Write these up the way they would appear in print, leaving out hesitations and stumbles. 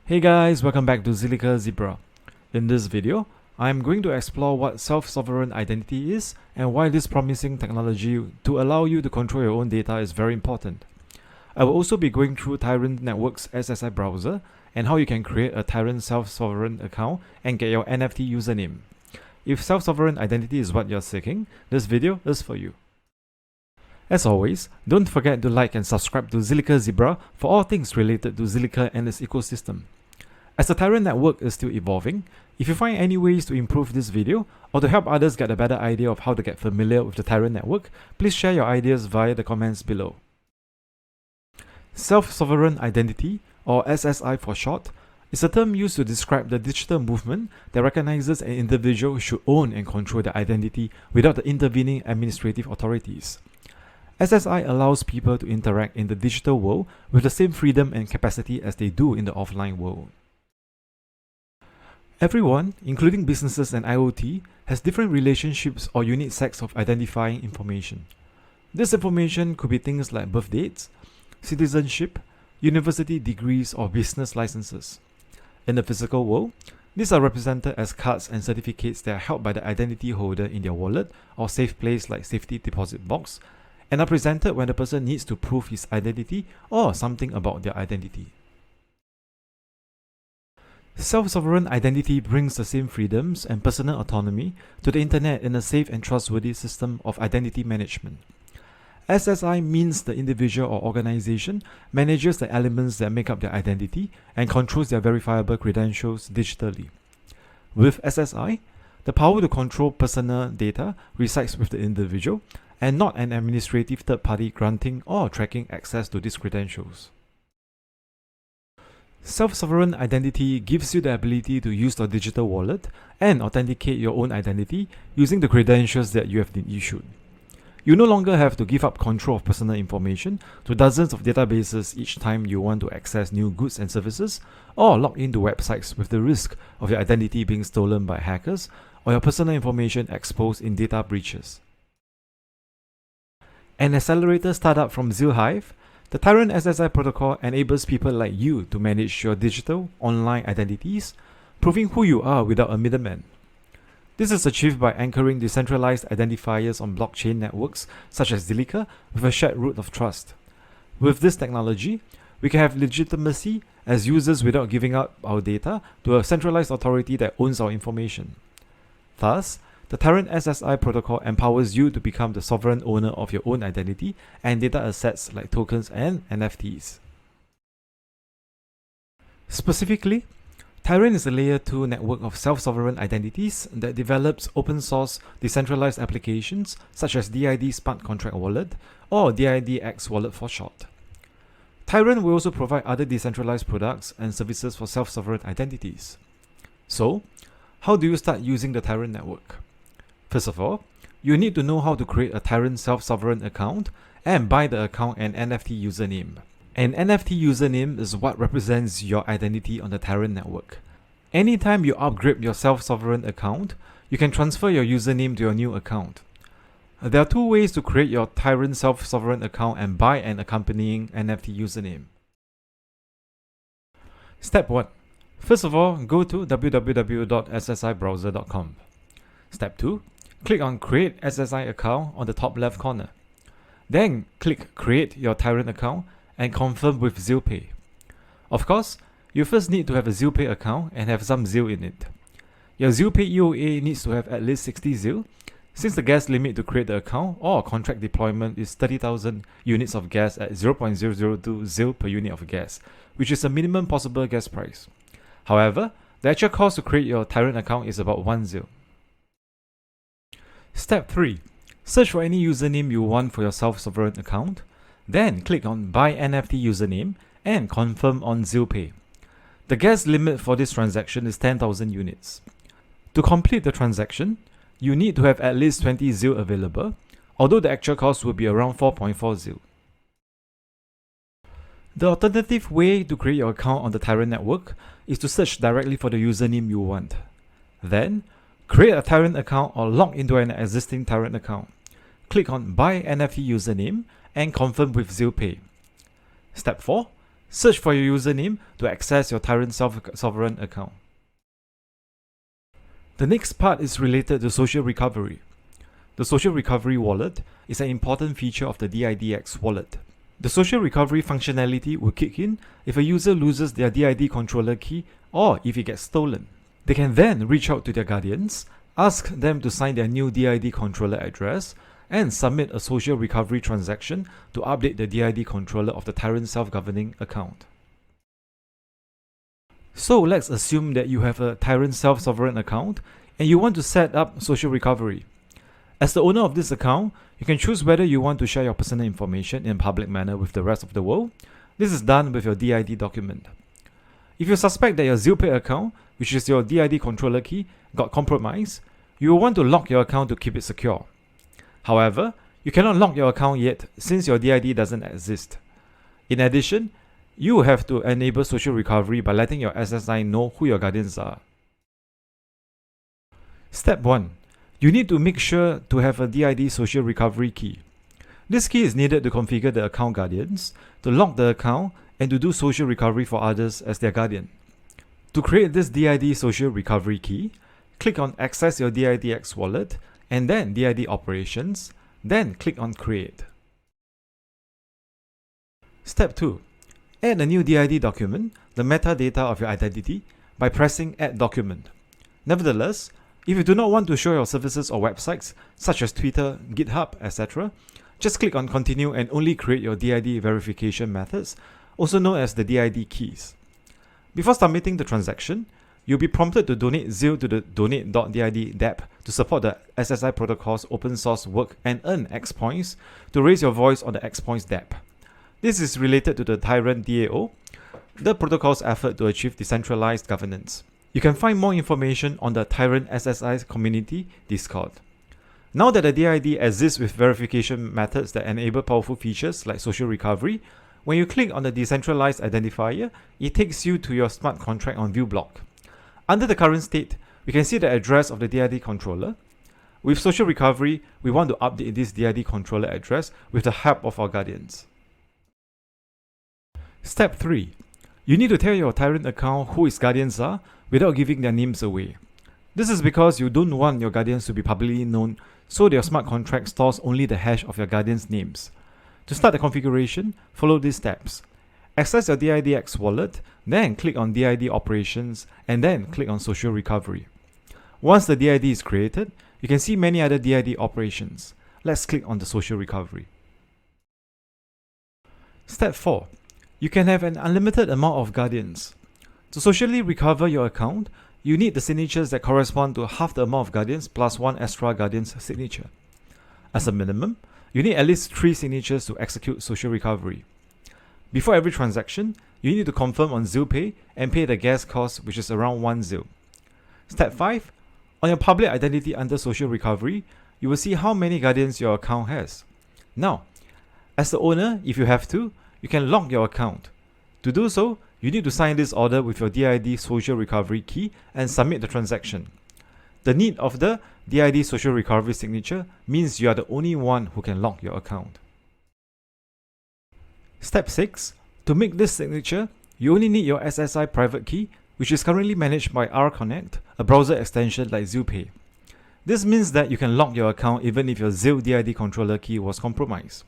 Hey guys, welcome back to Zilliqa Zebra. In this video, I'm going to explore what self-sovereign identity is and why this promising technology to allow you to control your own data is very important. I will also be going through Tyron Network's SSI Browser and how you can create a Tyron self-sovereign account and get your NFT username. If self-sovereign identity is what you're seeking, this video is for you. As always, don't forget to like and subscribe to Zilliqa Zebra for all things related to Zilliqa and its ecosystem. As the Tyron network is still evolving, if you find any ways to improve this video or to help others get a better idea of how to get familiar with the Tyron network, please share your ideas via the comments below. Self-sovereign identity, or SSI for short, is a term used to describe the digital movement that recognizes an individual should own and control their identity without the intervening administrative authorities. SSI allows people to interact in the digital world with the same freedom and capacity as they do in the offline world. Everyone, including businesses and IoT, has different relationships or unique sets of identifying information. This information could be things like birth dates, citizenship, university degrees, or business licenses. In the physical world, these are represented as cards and certificates that are held by the identity holder in their wallet or safe place like safety deposit box, and are presented when the person needs to prove his identity or something about their identity. Self-sovereign identity brings the same freedoms and personal autonomy to the internet in a safe and trustworthy system of identity management. SSI means the individual or organization manages the elements that make up their identity and controls their verifiable credentials digitally. With SSI, the power to control personal data resides with the individual and not an administrative third party granting or tracking access to these credentials. Self-sovereign identity gives you the ability to use your digital wallet and authenticate your own identity using the credentials that you have been issued. You no longer have to give up control of personal information to dozens of databases each time you want to access new goods and services or log into websites with the risk of your identity being stolen by hackers or your personal information exposed in data breaches. An accelerator startup from Zilliqa, the Tyron SSI Protocol enables people like you to manage your digital, online identities, proving who you are without a middleman. This is achieved by anchoring decentralized identifiers on blockchain networks such as Zilliqa with a shared root of trust. With this technology, we can have legitimacy as users without giving up our data to a centralized authority that owns our information. Thus, the Tyron SSI protocol empowers you to become the sovereign owner of your own identity and data assets like tokens and NFTs. Specifically, Tyron is a layer 2 network of self-sovereign identities that develops open-source decentralized applications such as DID Smart Contract Wallet or DIDX Wallet for short. Tyron will also provide other decentralized products and services for self-sovereign identities. So, how do you start using the Tyron network? First of all, you need to know how to create a Tyron self-sovereign account and buy the account an NFT username. An NFT username is what represents your identity on the Tyron network. Anytime you upgrade your self-sovereign account, you can transfer your username to your new account. There are two ways to create your Tyron self-sovereign account and buy an accompanying NFT username. Step 1. First of all, go to www.ssibrowser.com. Step 2. Click on Create SSI Account on the top left corner. Then click Create your Tyron account and confirm with ZillPay. Of course, you first need to have a ZillPay account and have some ZIL in it. Your ZillPay EOA needs to have at least 60 ZIL, since the gas limit to create the account or contract deployment is 30,000 units of gas at 0.002 ZIL per unit of gas, which is the minimum possible gas price. However, the actual cost to create your Tyron account is about 1 ZIL. Step 3. Search for any username you want for your self-sovereign account. Then click on Buy NFT Username and confirm on ZillPay. The gas limit for this transaction is 10,000 units. To complete the transaction, you need to have at least 20 ZIL available, although the actual cost will be around 4.4 ZIL. The alternative way to create your account on the Tyron network is to search directly for the username you want. Then, create a Tyron account or log into an existing Tyron account. Click on Buy NFT Username and confirm with ZillPay. Step 4. Search for your username to access your Tyron Sovereign account. The next part is related to social recovery. The social recovery wallet is an important feature of the DIDX wallet. The social recovery functionality will kick in if a user loses their DID controller key or if it gets stolen. They can then reach out to their guardians, ask them to sign their new DID controller address, and submit a social recovery transaction to update the DID controller of the Tyron self-governing account. So let's assume that you have a Tyron self-sovereign account and you want to set up social recovery. As the owner of this account, you can choose whether you want to share your personal information in a public manner with the rest of the world. This is done with your DID document. If you suspect that your Zilliqa account, which is your DID controller key, got compromised, you will want to lock your account to keep it secure. However, you cannot lock your account yet since your DID doesn't exist. In addition, you will have to enable social recovery by letting your SSI know who your guardians are. Step 1. You need to make sure to have a DID social recovery key. This key is needed to configure the account guardians, to lock the account, and to do social recovery for others as their guardian. To create this DID social recovery key, click on Access your DIDX wallet, and then DID Operations, then click on Create. Step 2. Add a new DID document, the metadata of your identity, by pressing Add Document. Nevertheless, if you do not want to show your services or websites, such as Twitter, GitHub, etc., just click on Continue and only create your DID verification methods, also known as the DID keys. Before submitting the transaction, you'll be prompted to donate ZIL to the donate.did dApp to support the SSI protocol's open source work and earn X points to raise your voice on the X points dApp. This is related to the Tyron DAO, the protocol's effort to achieve decentralized governance. You can find more information on the Tyron SSI community Discord. Now that the DID exists with verification methods that enable powerful features like social recovery, when you click on the decentralized identifier, it takes you to your smart contract on view block. Under the current state, we can see the address of the DID controller. With social recovery, we want to update this DID controller address with the help of our guardians. Step 3. You need to tell your Tyron account who its guardians are without giving their names away. This is because you don't want your guardians to be publicly known, so your smart contract stores only the hash of your guardians' names. To start the configuration, follow these steps. Access your DIDX wallet, then click on DID Operations, and then click on Social Recovery. Once the DID is created, you can see many other DID operations. Let's click on the Social Recovery. Step 4. You can have an unlimited amount of guardians. To socially recover your account, you need the signatures that correspond to half the amount of guardians plus one extra guardian's signature. As a minimum, you need at least 3 signatures to execute social recovery. Before every transaction, you need to confirm on ZilPay and pay the gas cost, which is around 1 ZIL. Step 5. On your public identity under social recovery, you will see how many guardians your account has. Now, as the owner, if you have to, you can lock your account. To do so, you need to sign this order with your DID social recovery key and submit the transaction. The need of the DID social recovery signature means you are the only one who can lock your account. Step 6. To make this signature, you only need your SSI private key, which is currently managed by RConnect, a browser extension like ZilPay. This means that you can lock your account even if your Zil DID controller key was compromised.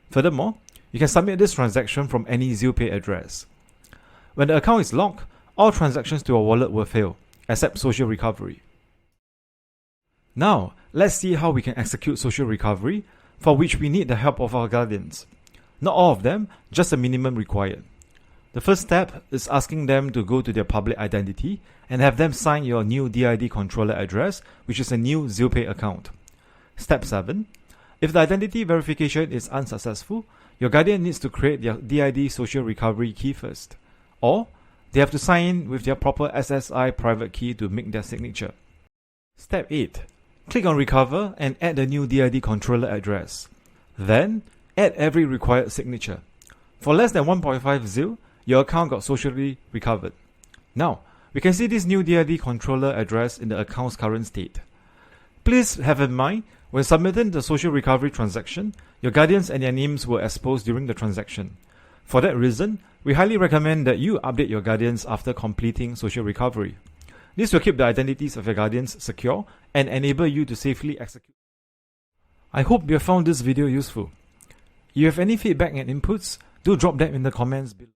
Furthermore, you can submit this transaction from any ZilPay address. When the account is locked, all transactions to your wallet will fail, except social recovery. Now, let's see how we can execute social recovery, for which we need the help of our guardians. Not all of them, just the minimum required. The first step is asking them to go to their public identity and have them sign your new DID controller address, which is a new ZilPay account. Step 7. If the identity verification is unsuccessful, your guardian needs to create their DID social recovery key first. Or, they have to sign in with their proper SSI private key to make their signature. Step 8. Click on Recover and add the new DID controller address. Then, add every required signature. For less than 1.5 ZIL, your account got socially recovered. Now, we can see this new DID controller address in the account's current state. Please have in mind, when submitting the social recovery transaction, your guardians and their names were exposed during the transaction. For that reason, We highly recommend that you update your guardians after completing social recovery. This will keep the identities of your guardians secure and enable you to safely execute. I hope you have found this video useful. If you have any feedback and inputs, do drop them in the comments below.